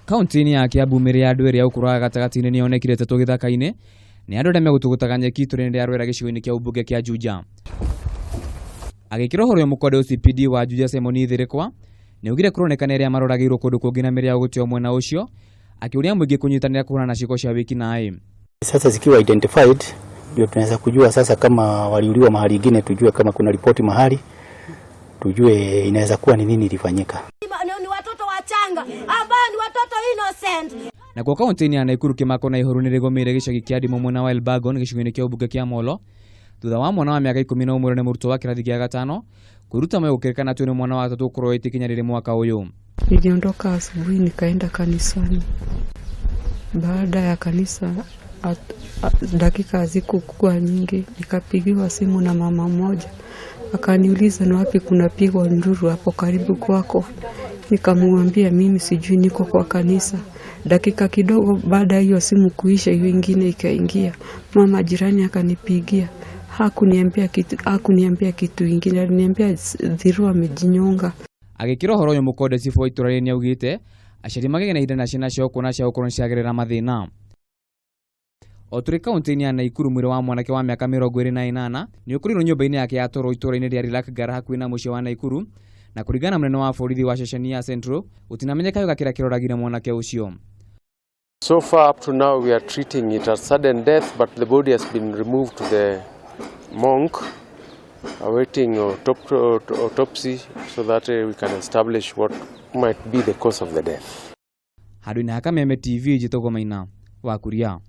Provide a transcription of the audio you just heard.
Kaunti-inĩ ya Kiambu mĩrĩ ya andũ erĩ ya ũkũrũ wa gatagatĩ-inĩ nĩ yonekire Tetũ gĩthaka-inĩ nĩ andũ arĩa megũtũgũtaga nyeki itũũra-inĩ rĩa Rwera gĩcigo-inĩ kĩa ũmbunge kĩa Juja. Agĩkĩra ũhoro ũyũ mũkonde OCPD wa Juja Simon Ithirĩkwa nĩ augire kũronekana arĩa maroragĩirwo kũndũ kũngĩ na mĩrĩ ya gũteo mwena ũcio, akĩũria mũingĩ kũnyitanĩra kũhũrana na ciĩko cia wĩki naĩ. Sasa zikiwa identified ndio tunaweza kujua sasa kama waliuliwa mahali ingine, tujue kama kuna ripoti mahali, tujue inaweza kuwa ni nini ilifanyika. Ni watoto wachanga ambao ni watoto innocent. Na kwa kaunti-inĩ ya Nakuru Kĩmako na ihũrũ nĩ rĩgũmĩire gĩcagi kĩa Ndimũ mwena wa Elbagon gĩcigo-inĩ kĩa ũmbunge kĩa Molo thutha wa mwana wa mĩaka 11 ũrĩa nĩ mũrutwo wa kĩrathi gĩa gatano kwĩruta moyo gũkĩrĩkana atĩ nĩ mwana wa gatatũ ũkũrũ ikinya rĩrĩ mwaka ũyũ. Niliondoka asubuhi nikaenda kanisani. Baada ya kanisa dakika hazikuwa nyingi nikapigiwa simu na mama mmoja. Akaniuliza ni wapi kuna pigwa nduru hapo karibu kwako. Nikamwambia mimi sijui, niko kwa kanisa. Dakika kidogo baada hiyo simu kuisha, hiyo nyingine ikaingia. Mama jirani akanipigia. Hakuniambia kitu kingine, aliniambia Thiru amejinyonga. Agĩkĩra ũhoro ũyũ mũkonde cibu wa itũũra rĩrĩ nĩaugĩte aciari magĩe na ihinda na ciana ciao kuona cia gũkorwo nĩciagerera mathĩna. O tũrĩ kaunti-inĩ ya Nakuru, mwĩrĩ wa mwanake wa mĩaka 28 nĩ ũkũrirwo nyũmba-inĩ yake ya toro itũũra-inĩ rĩa Rilakgara hakuhĩ na mũciĩ wa Nakuru, na kũringana na mũnene wa borithi wa ceceni ya Central gũtinamenyeka wega kĩrĩa kĩroragire mwanake ũcio. So far up to now we are treating it as sudden death, but the body has been removed to the morgue awaiting autopsy so that we can establish what might be the cause of the death. Handũ-inĩ ha Kameme TV, Njĩtagwo Maina wa Kuria.